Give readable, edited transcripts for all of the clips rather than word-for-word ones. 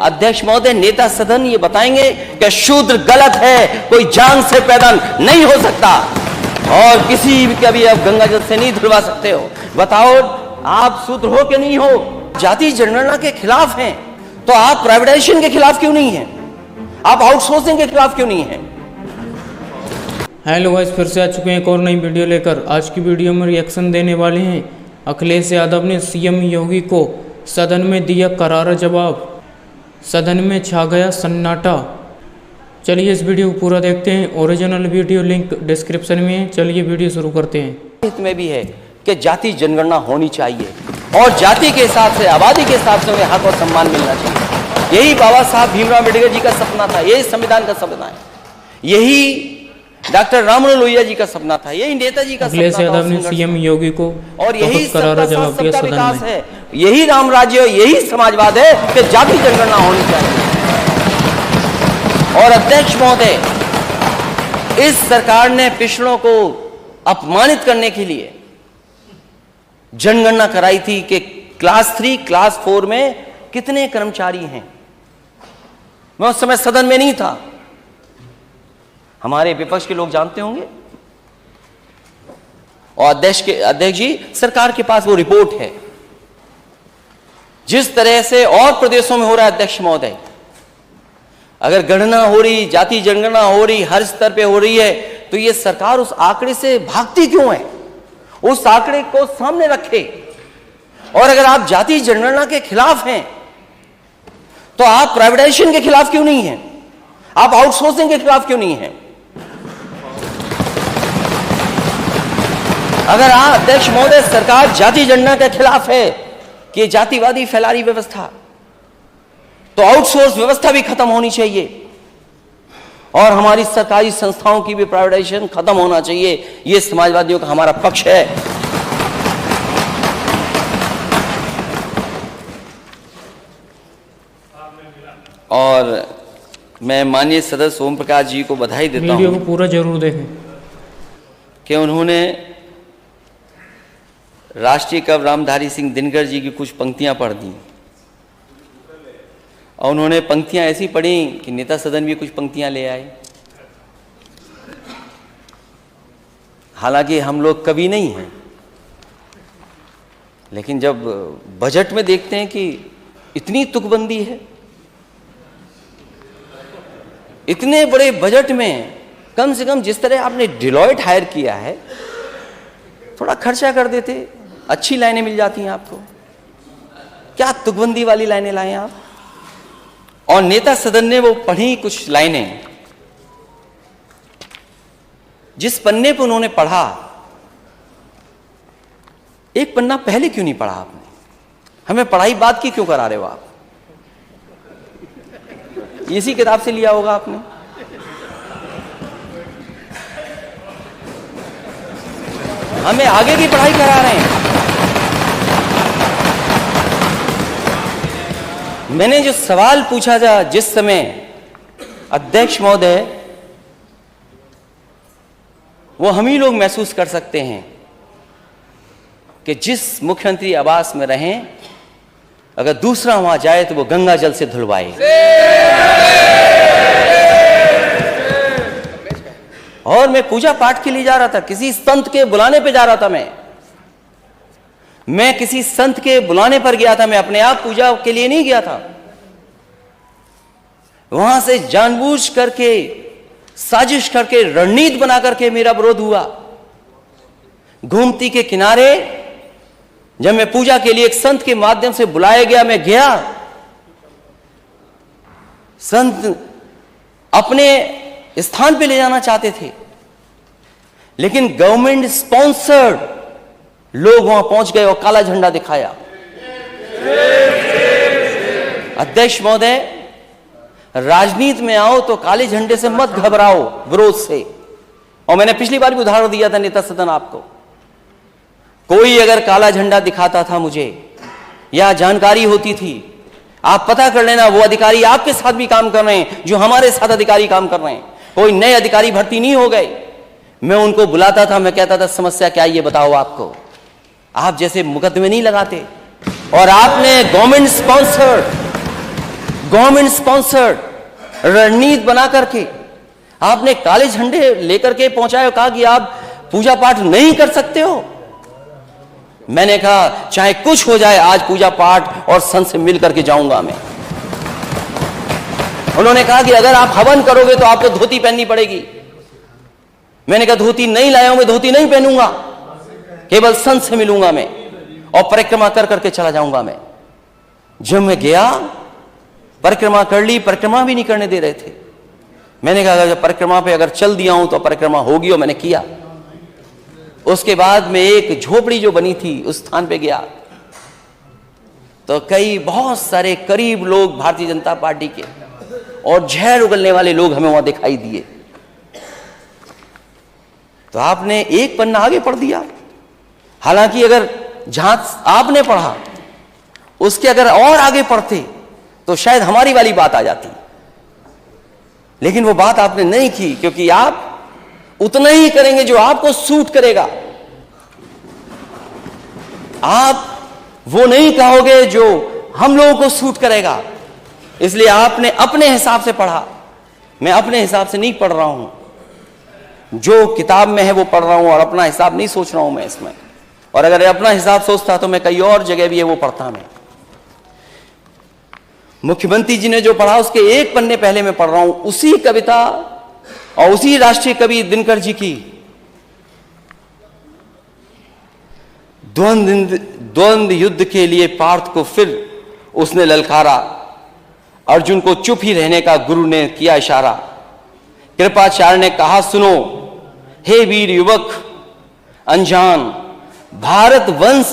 अध्यक्ष महोदय, नेता सदन ये बताएंगे कि शूद्र गलत है, कोई जान से पैदा नहीं हो सकता और किसी का भी आप गंगा जल से नहीं धुलवा सकते हो। बताओ, आप शूद्र हो कि नहीं हो? जाति जनगणना के खिलाफ हैं तो आप प्राइवेटाइजेशन के खिलाफ क्यों नहीं हैं? आप आउटसोर्सिंग के खिलाफ क्यों नहीं हैं? हेलो गाइस, फिर से आ चुके हैं एक और नई वीडियो लेकर। आज की वीडियो में रिएक्शन देने वाले हैं। अखिलेश यादव ने सीएम योगी को सदन में दिया करारा जवाब, सदन में छा गया सन्नाटा। चलिए इस वीडियो को पूरा देखते हैं। ओरिजिनल वीडियो लिंक डिस्क्रिप्शन में है। चलिए वीडियो शुरू करते हैं। हित में भी है कि जाति जनगणना होनी चाहिए और जाति के हिसाब से, आबादी के हिसाब से उन्हें हक और सम्मान मिलना चाहिए। यही बाबा साहब भीमराव अम्बेडकर जी का सपना था, यही संविधान का सपना है, यही डॉक्टर राममनोहर लोहिया जी का सपना था, यही नेताजी का सपना था। अखिलेश यादव ने सीएम योगी को और यही करारा जवाब दिया सदन में। है, यही राम राज्य, यही समाजवाद है कि जाति जनगणना होनी चाहिए। और अध्यक्ष महोदय, इस सरकार ने पिछड़ों को अपमानित करने के लिए जनगणना कराई थी कि क्लास 3, क्लास 4 में कितने कर्मचारी हैं। मैं उस समय सदन में नहीं था, हमारे विपक्ष के लोग जानते होंगे। और अध्यक्ष जी, सरकार के पास वो रिपोर्ट है। जिस तरह से और प्रदेशों में हो रहा है अध्यक्ष महोदय, अगर गणना हो रही, जाति जनगणना हो रही, हर स्तर पे हो रही है, तो ये सरकार उस आंकड़े से भागती क्यों है? उस आंकड़े को सामने रखे। और अगर आप जाति जनगणना के खिलाफ हैं तो आप प्राइवेटाइजेशन के खिलाफ क्यों नहीं हैं? आप आउटसोर्सिंग के खिलाफ क्यों नहीं हैं? अगर अध्यक्ष महोदय, सरकार जाति जनगणना के खिलाफ है कि जातिवादी फैला रही व्यवस्था, तो आउटसोर्स व्यवस्था भी खत्म होनी चाहिए और हमारी सरकारी संस्थाओं की भी प्राइवेटाइजेशन खत्म होना चाहिए। यह समाजवादियों का हमारा पक्ष है। और मैं माननीय सदस्य ओम प्रकाश जी को बधाई देता हूं। वीडियो को पूरा जरूर देखें कि उन्होंने राष्ट्रीय कवि रामधारी सिंह दिनकर जी की कुछ पंक्तियां पढ़ दी और उन्होंने पंक्तियां ऐसी पढ़ी कि नेता सदन भी कुछ पंक्तियां ले आए। हालांकि हम लोग कवि नहीं हैं, लेकिन जब बजट में देखते हैं कि इतनी तुकबंदी है, इतने बड़े बजट में कम से कम जिस तरह आपने डिलॉयट हायर किया है, थोड़ा खर्चा कर देते, अच्छी लाइनें मिल जाती हैं आपको। क्या तुकबंदी वाली लाइनें लाए आप? और नेता सदन ने वो पढ़ी कुछ लाइनें, जिस पन्ने पर उन्होंने पढ़ा, एक पन्ना पहले क्यों नहीं पढ़ा आपने? हमें पढ़ाई बाद की क्यों करा रहे हो आप? इसी किताब से लिया होगा आपने। हमें आगे की पढ़ाई करा रहे हैं। मैंने जो सवाल पूछा था जिस समय, अध्यक्ष महोदय, वो हम ही लोग महसूस कर सकते हैं कि जिस मुख्यमंत्री आवास में रहें, अगर दूसरा वहां जाए तो वो गंगा जल से धुलवाए। और मैं पूजा पाठ के लिए जा रहा था, किसी संत के बुलाने पे जा रहा था। मैं किसी संत के बुलाने पर गया था, मैं अपने आप पूजा के लिए नहीं गया था। वहां से जानबूझ करके, साजिश करके, रणनीति बना करके मेरा विरोध हुआ। गोमती के किनारे जब मैं पूजा के लिए एक संत के माध्यम से बुलाया गया, मैं गया। संत अपने स्थान पे ले जाना चाहते थे, लेकिन गवर्नमेंट स्पॉन्सर्ड लोग वहां पहुंच गए और काला झंडा दिखाया। अध्यक्ष महोदय, राजनीति में आओ तो काले झंडे से मत घबराओ, विरोध से। और मैंने पिछली बार भी उदाहरण दिया था नेता सदन आपको। कोई अगर काला झंडा दिखाता था मुझे, या जानकारी होती थी, आप पता कर लेना, वो अधिकारी आपके साथ भी काम कर रहे हैं जो हमारे साथ अधिकारी काम कर रहे हैं। कोई नए अधिकारी भर्ती नहीं हो गए। मैं उनको बुलाता था, मैं कहता था समस्या क्या है ये बताओ आपको। आप जैसे मुकदमे नहीं लगाते। और आपने गवर्नमेंट स्पॉन्सर्ड गवर्नमेंट स्पॉन्सर्ड रणनीति बना करके आपने काले झंडे लेकर के पहुंचाए और कहा कि आप पूजा पाठ नहीं कर सकते हो। मैंने कहा चाहे कुछ हो जाए, आज पूजा पाठ और संत से मिल करके जाऊंगा मैं। उन्होंने कहा कि अगर आप हवन करोगे तो आपको धोती पहननी पड़ेगी। मैंने कहा धोती नहीं लाया हूं, मैं धोती नहीं पहनूंगा, केवल संत से मिलूंगा मैं और परिक्रमा कर करके चला जाऊंगा मैं। जब मैं गया, परिक्रमा कर ली, परिक्रमा भी नहीं करने दे रहे थे। मैंने कहा अगर परिक्रमा पे अगर चल दिया हूं तो परिक्रमा होगी, और मैंने किया। उसके बाद में एक झोपड़ी जो बनी थी उस स्थान पे गया तो कई बहुत सारे करीब लोग भारतीय जनता पार्टी के और जहर उगलने वाले लोग हमें वहां दिखाई दिए। तो आपने एक पन्ना आगे पढ़ दिया, हालांकि अगर जहां आपने पढ़ा उसके अगर और आगे पढ़ते तो शायद हमारी वाली बात आ जाती, लेकिन वो बात आपने नहीं की, क्योंकि आप उतना ही करेंगे जो आपको सूट करेगा। आप वो नहीं कहोगे जो हम लोगों को सूट करेगा। इसलिए आपने अपने हिसाब से पढ़ा, मैं अपने हिसाब से नहीं पढ़ रहा हूं, जो किताब में है वो पढ़ रहा हूं और अपना हिसाब नहीं सोच रहा हूं मैं इसमें। और अगर अपना हिसाब सोचता तो मैं कई और जगह भी है वो पढ़ता मैं। मुख्यमंत्री जी ने जो पढ़ा उसके एक पन्ने पहले मैं पढ़ रहा हूं, उसी कविता और उसी राष्ट्रीय कवि दिनकर जी की द्वंद्व युद्ध के लिए पार्थ को फिर उसने ललकारा। अर्जुन को चुप ही रहने का गुरु ने किया इशारा। कृपाचार्य ने कहा सुनो हे वीर युवक अनजान, भारत वंश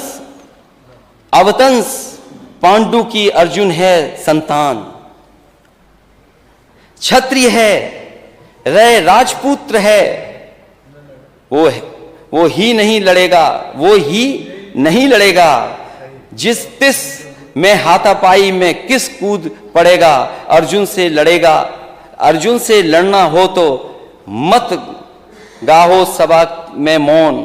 अवतंस पांडु की अर्जुन है संतान। क्षत्रिय है रे राजपुत्र है, वो ही नहीं लड़ेगा, जिस तिस में हाथापाई में किस कूद पड़ेगा। अर्जुन से लड़ना हो तो मत गाहो सभा में मौन,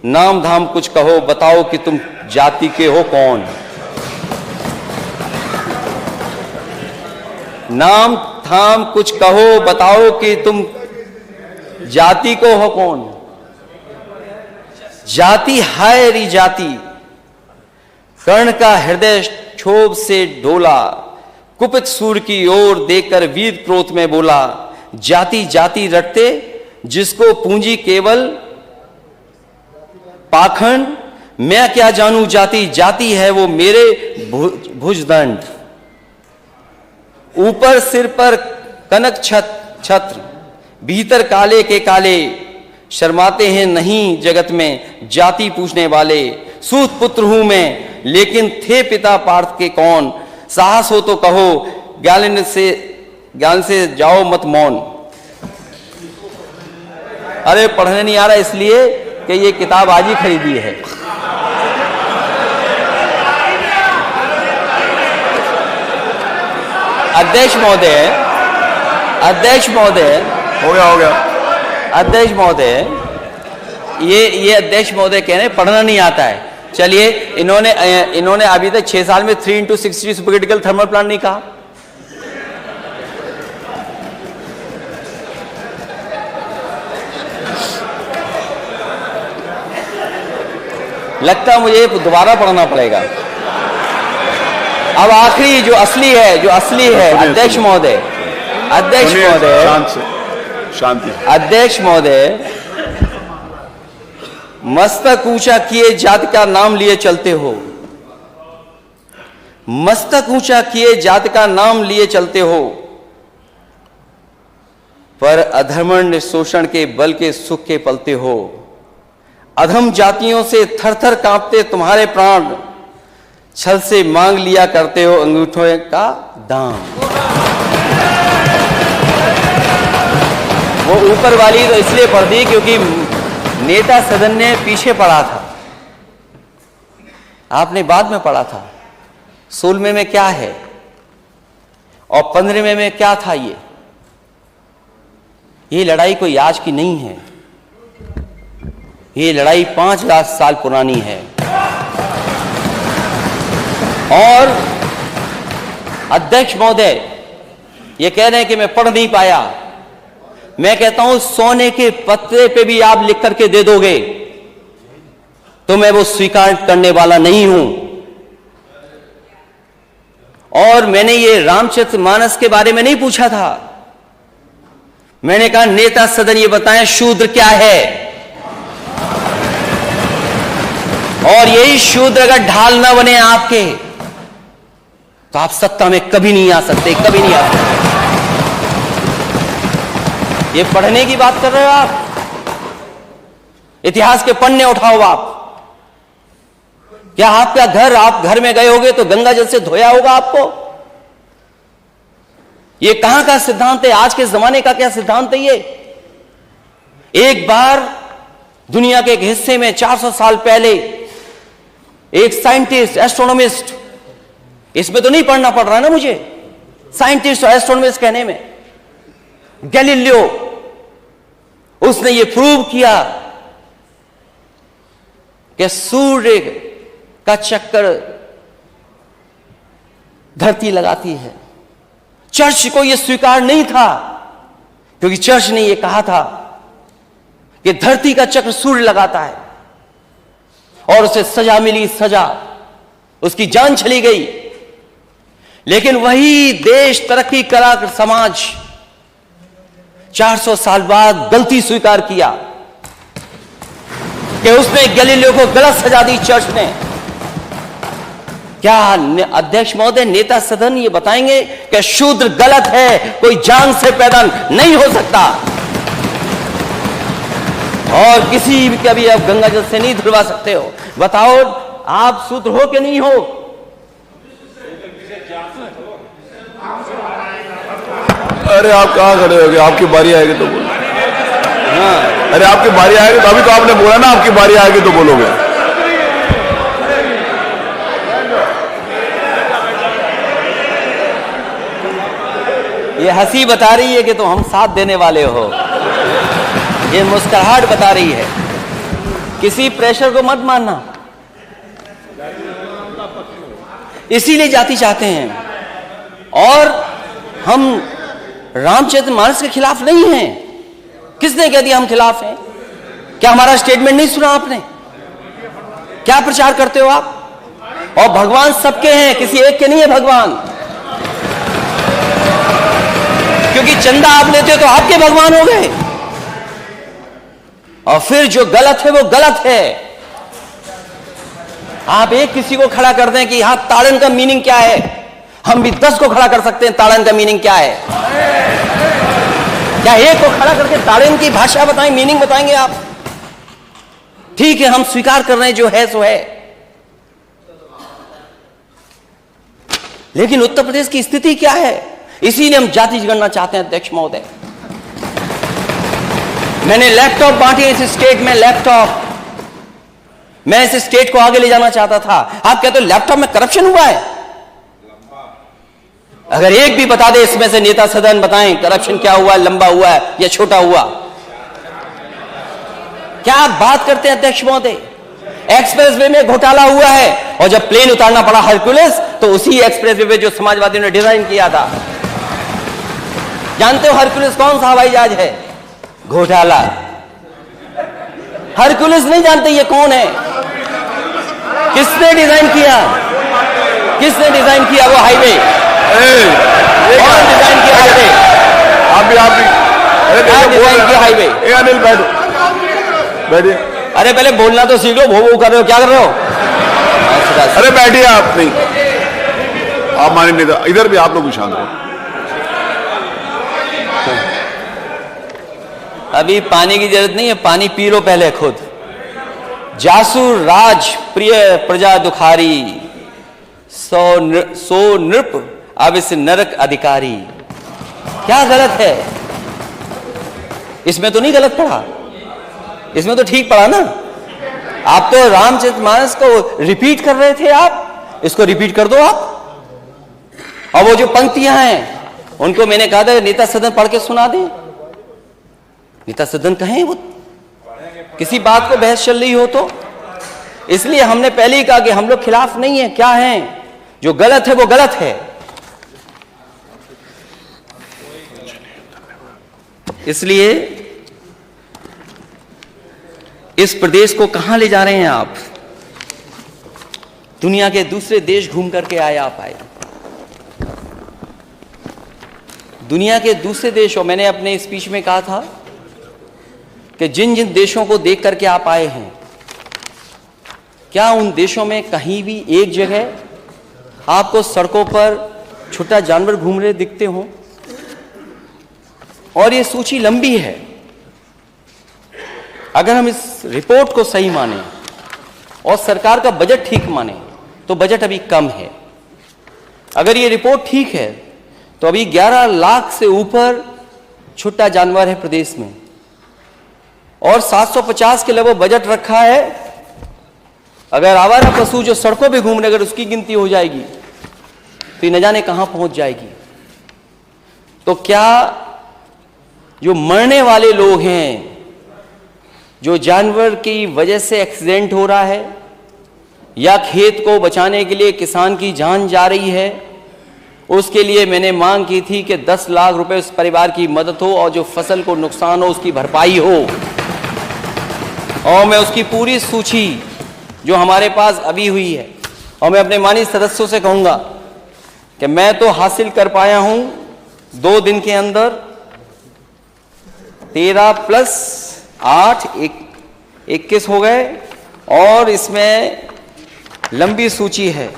नाम धाम कुछ कहो बताओ कि तुम जाति के हो कौन। नाम धाम कुछ कहो बताओ कि तुम जाति को हो कौन। जाति हाय री जाति, कर्ण का हृदय क्षोभ से डोला, कुपित सूर की ओर देखकर वीर क्रोध में बोला। जाति जाति रटते जिसको पूंजी केवल पाखंड, मैं क्या जानू जाति, जाति है वो मेरे भुजदंड। ऊपर सिर पर कनक छत्र, भीतर काले के काले, शर्माते हैं नहीं जगत में जाति पूछने वाले। सूत पुत्र हूं मैं लेकिन थे पिता पार्थ के कौन, साहस हो तो कहो ज्ञान से जाओ मत मौन। अरे पढ़ने नहीं आ रहा इसलिए कि ये किताब आज ही खरीदी है। अध्यक्ष महोदय हो गया अध्यक्ष महोदय, ये अध्यक्ष महोदय कह रहे हैं पढ़ना नहीं आता है। चलिए, इन्होंने अभी तक 6 साल में 3x60 सुपरक्रिटिकल थर्मल प्लांट नहीं कहा। लगता है मुझे दोबारा पढ़ना पड़ेगा। अब आखिरी जो असली है अध्यक्ष महोदय, शांति। अध्यक्ष महोदय, मस्तक ऊंचा किए जाति का नाम लिए चलते हो, मस्तक ऊंचा किए जाति का नाम लिए चलते हो, पर अधर्मण्य शोषण के बल के सुख के पलते हो। अधम जातियों से थर थर कांपते तुम्हारे प्राण, छल से मांग लिया करते हो अंगूठों का दाम। वो ऊपर वाली तो इसलिए पढ़ दी क्योंकि नेता सदन ने पीछे पढ़ा था, आपने बाद में पढ़ा था। 16वें में क्या है और 15वें में क्या था। ये लड़ाई कोई आज की नहीं है, ये लड़ाई 5,000 साल पुरानी है। और अध्यक्ष महोदय, ये कह रहे हैं कि मैं पढ़ नहीं पाया। मैं कहता हूं सोने के पत्रे पे भी आप लिख करके दे दोगे तो मैं वो स्वीकार करने वाला नहीं हूं। और मैंने ये रामचरितमानस के बारे में नहीं पूछा था। मैंने कहा नेता सदन ये बताएं शूद्र क्या है, और यही शूद्र अगर ढाल ना बने आपके तो आप सत्ता में कभी नहीं आ सकते, कभी नहीं आ सकते। ये पढ़ने की बात कर रहे हो आप? इतिहास के पन्ने उठाओ आप। क्या आपका घर, आप घर में गए होगे तो गंगा जल से धोया होगा आपको? ये कहां का सिद्धांत है? आज के जमाने का क्या सिद्धांत है ये? एक बार दुनिया के एक हिस्से में 400 साल पहले एक साइंटिस्ट, एस्ट्रोनॉमिस्ट, इसमें तो नहीं पढ़ना पड़ रहा ना मुझे, साइंटिस्ट और एस्ट्रोनॉमिस्ट कहने में, गैलीलियो, उसने ये प्रूव किया कि सूर्य का चक्कर धरती लगाती है। चर्च को यह स्वीकार नहीं था, क्योंकि चर्च ने यह कहा था कि धरती का चक्र सूर्य लगाता है, और उसे सजा मिली, सजा, उसकी जान चली गई। लेकिन वही देश, तरक्की करा समाज 400 साल बाद गलती स्वीकार किया कि उसने गैलीलियो को गलत सजा दी चर्च ने। क्या अध्यक्ष महोदय, नेता सदन ये बताएंगे कि शूद्र गलत है, कोई जान से पैदा नहीं हो सकता, और किसी भी कभी आप गंगा जल से नहीं धुलवा सकते हो? बताओ आप शूद्र हो कि नहीं हो? अरे आप कहाँ खड़े हो गए? आपकी बारी आएगी तो बोलो। हाँ, अरे आपकी बारी आएगी तो, अभी तो आपने बोला ना आपकी बारी आएगी तो बोलोगे। ये हंसी बता रही है कि तुम हम साथ देने वाले हो, ये मुस्कुराहट बता रही है। किसी प्रेशर को मत मानना, इसीलिए जाति चाहते हैं। और हम रामचरितमानस के खिलाफ नहीं हैं। किसने कह दिया हम खिलाफ हैं? क्या हमारा स्टेटमेंट नहीं सुना आपने? क्या प्रचार करते हो आप? और भगवान सबके हैं, किसी एक के नहीं है भगवान। क्योंकि चंदा आप लेते हो तो आपके भगवान हो गए, और फिर जो गलत है वो गलत है। आप एक किसी को खड़ा कर दें कि यहां ताड़न का मीनिंग क्या है, हम भी 10 को खड़ा कर सकते हैं ताड़न का मीनिंग क्या है। क्या एक को खड़ा करके ताड़न की भाषा बताएं, मीनिंग बताएंगे आप? ठीक है, हम स्वीकार कर रहे हैं जो है सो है, लेकिन उत्तर प्रदेश की स्थिति क्या है? इसीलिए हम जाति जनगणना चाहते हैं अध्यक्ष महोदय। मैंने लैपटॉप बांटे इस स्टेट में, लैपटॉप, मैं इस स्टेट को आगे ले जाना चाहता था। आप कहते हो लैपटॉप में करप्शन हुआ है? अगर एक भी बता दे इसमें से नेता सदन बताएं करप्शन क्या हुआ, लंबा हुआ है या छोटा हुआ। क्या आप बात करते हैं अध्यक्ष महोदय? एक्सप्रेसवे में घोटाला हुआ है, और जब प्लेन उतारना पड़ा हरक्यूलिस, तो उसी एक्सप्रेसवे पे जो समाजवादियों ने डिजाइन किया था। जानते हो हरक्यूलिस कौन सा हवाई जहाज है? घोटाला। हरक्यूलिस नहीं जानते ये कौन है? किसने डिजाइन किया? किसने डिजाइन किया वो हाईवे? कौन डिजाइन किया हाईवे? आप भी डिजाइन किया हाईवे? अनिल बैठो, बैठिए। अरे पहले बोलना तो सीख लो, भो कर रहे हो, क्या कर रहे हो? अरे बैठिए आप। नहीं, आप माने नेता, इधर भी आप लोग भी शांत रहो। अभी पानी की जरूरत नहीं है, पानी पी लो पहले खुद। जासुर राज प्रिय प्रजा दुखारी, सो नृप अब इस नरक अधिकारी। क्या गलत है इसमें? तो नहीं गलत पढ़ा, इसमें तो ठीक पढ़ा ना। आप तो रामचरितमानस को रिपीट कर रहे थे, आप इसको रिपीट कर दो आप। और वो जो पंक्तियां हैं उनको मैंने कहा था नेता सदन पढ़ के सुना दे। नेता सदन कहें वो किसी बात को बहस चल रही हो तो। इसलिए हमने पहले ही कहा कि हम लोग खिलाफ नहीं है। क्या है जो गलत है वो गलत है। इसलिए इस प्रदेश को कहां ले जा रहे हैं आप? दुनिया के दूसरे देश घूम करके आए आप आए, दुनिया के दूसरे देश। और मैंने अपने स्पीच में कहा था कि जिन जिन देशों को देख करके आप आए हैं, क्या उन देशों में कहीं भी एक जगह आपको सड़कों पर छोटा जानवर घूम रहे दिखते हों? और ये सूची लंबी है। अगर हम इस रिपोर्ट को सही माने और सरकार का बजट ठीक माने तो बजट अभी कम है। अगर ये रिपोर्ट ठीक है तो अभी 11 लाख से ऊपर छुट्टा जानवर है प्रदेश में, और 750 के लगभग बजट रखा है। अगर आवारा पशु जो सड़कों पे घूम रहे, अगर उसकी गिनती हो जाएगी तो न जाने कहां पहुंच जाएगी। तो क्या जो मरने वाले लोग हैं, जो जानवर की वजह से एक्सीडेंट हो रहा है, या खेत को बचाने के लिए किसान की जान जा रही है, उसके लिए मैंने मांग की थी कि 10 लाख रुपए उस परिवार की मदद हो और जो फसल को नुकसान हो उसकी भरपाई हो। और मैं उसकी पूरी सूची जो हमारे पास अभी हुई है, और मैं अपने माननीय सदस्यों से कहूंगा कि मैं तो हासिल कर पाया हूं 2 दिन के अंदर 13 प्लस 8 21 हो गए, और इसमें लंबी सूची है।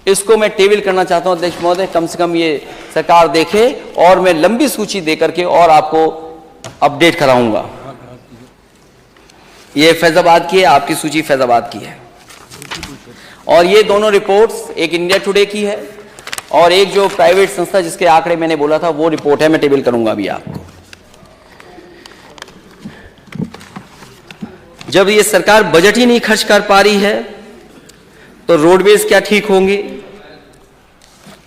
इसको मैं टेबल करना चाहता हूं अध्यक्ष महोदय, कम से कम ये सरकार देखे, और मैं लंबी सूची दे करके और आपको अपडेट कराऊंगा। ये फैजाबाद की है, आपकी सूची फैजाबाद की है। और ये दोनों रिपोर्ट्स, एक इंडिया टुडे की है और एक जो प्राइवेट संस्था जिसके आंकड़े मैंने बोला था वो रिपोर्ट है, मैं टेबल करूंगा अभी आपको। जब ये सरकार बजट ही नहीं खर्च कर पा रही है तो रोडवेज क्या ठीक होंगे,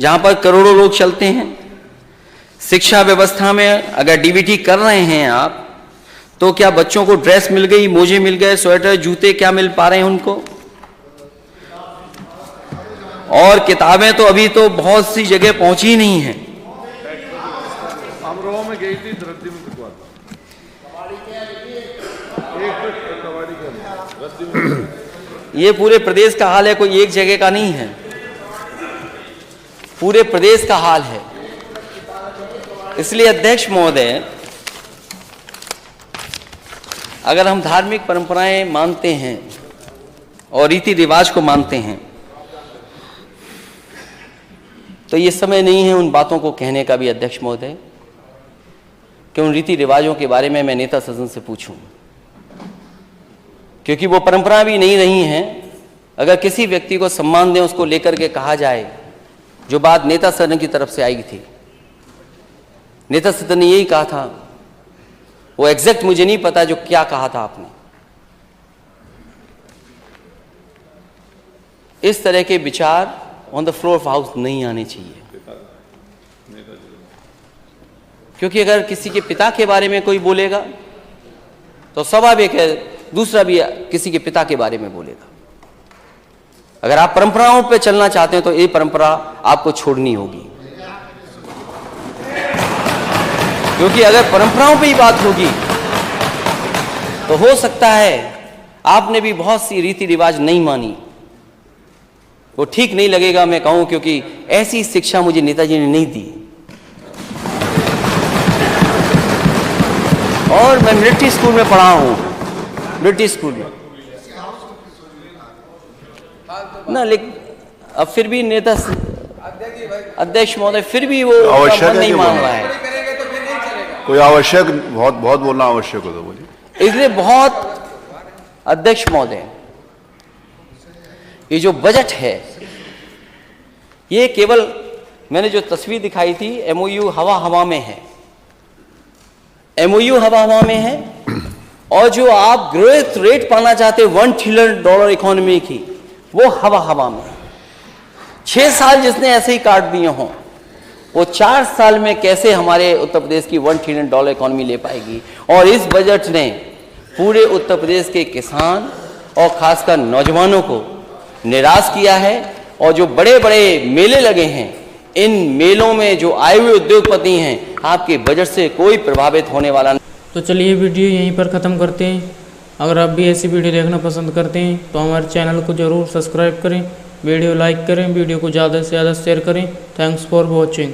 जहां पर करोड़ों लोग चलते हैं? शिक्षा व्यवस्था में अगर डीबीटी कर रहे हैं आप, तो क्या बच्चों को ड्रेस मिल गई, मोजे मिल गए, स्वेटर जूते क्या मिल पा रहे हैं उनको? और किताबें तो अभी तो बहुत सी जगह पहुंची ही नहीं है। में गई थी, ये पूरे प्रदेश का हाल है, कोई एक जगह का नहीं है, पूरे प्रदेश का हाल है। इसलिए अध्यक्ष महोदय, अगर हम धार्मिक परंपराएं मानते हैं और रीति रिवाज को मानते हैं तो ये समय नहीं है उन बातों को कहने का भी अध्यक्ष महोदय, कि उन रीति रिवाजों के बारे में मैं नेता सदन से पूछूं, क्योंकि वो परंपरा भी नहीं रही हैं। अगर किसी व्यक्ति को सम्मान दें, उसको लेकर के कहा जाए, जो बात नेता सदन की तरफ से आई थी, नेता सदन ने यही कहा था, वो एग्जैक्ट मुझे नहीं पता जो क्या कहा था आपने। इस तरह के विचार on the floor of house नहीं आने चाहिए, क्योंकि अगर किसी के पिता के बारे में कोई बोलेगा तो स्वाभाविक है दूसरा भी किसी के पिता के बारे में बोलेगा। अगर आप परंपराओं पे चलना चाहते हैं तो ये परंपरा आपको छोड़नी होगी, क्योंकि अगर परंपराओं पे ही बात होगी तो हो सकता है आपने भी बहुत सी रीति रिवाज नहीं मानी, वो ठीक नहीं लगेगा मैं कहूं, क्योंकि ऐसी शिक्षा मुझे नेताजी ने नहीं दी। और मैं मिलिट्री स्कूल में पढ़ा हूं, मिलिट्री स्कूल में ना, लेकिन अब फिर भी नेता अध्यक्ष महोदय फिर भी वो मन नहीं मान रहा है। कोई आवश्यक बहुत बोलना आवश्यक हो तो बोलिए। इसलिए बहुत अध्यक्ष महोदय, ये जो बजट है ये केवल मैंने जो तस्वीर दिखाई थी एमओयू हवा हवा में है, एमओयू हवा हवा में है। और जो आप ग्रोथ रेट पाना चाहते $1 ट्रिलियन इकोनॉमी की, वो हवा हवा में। 6 साल जिसने ऐसे ही काट दिए हों, वो 4 साल में कैसे हमारे उत्तर प्रदेश की $1 ट्रिलियन इकोनॉमी ले पाएगी? और इस बजट ने पूरे उत्तर प्रदेश के किसान और खासकर नौजवानों को निराश किया है। और जो बड़े बड़े मेले लगे हैं, इन मेलों में जो आए हुए उद्योगपति हैं, आपके बजट से कोई प्रभावित होने वाला नहीं। तो चलिए वीडियो यहीं पर ख़त्म करते हैं। अगर आप भी ऐसी वीडियो देखना पसंद करते हैं तो हमारे चैनल को ज़रूर सब्सक्राइब करें, वीडियो लाइक करें, वीडियो को ज़्यादा से ज़्यादा शेयर करें। Thanks for watching.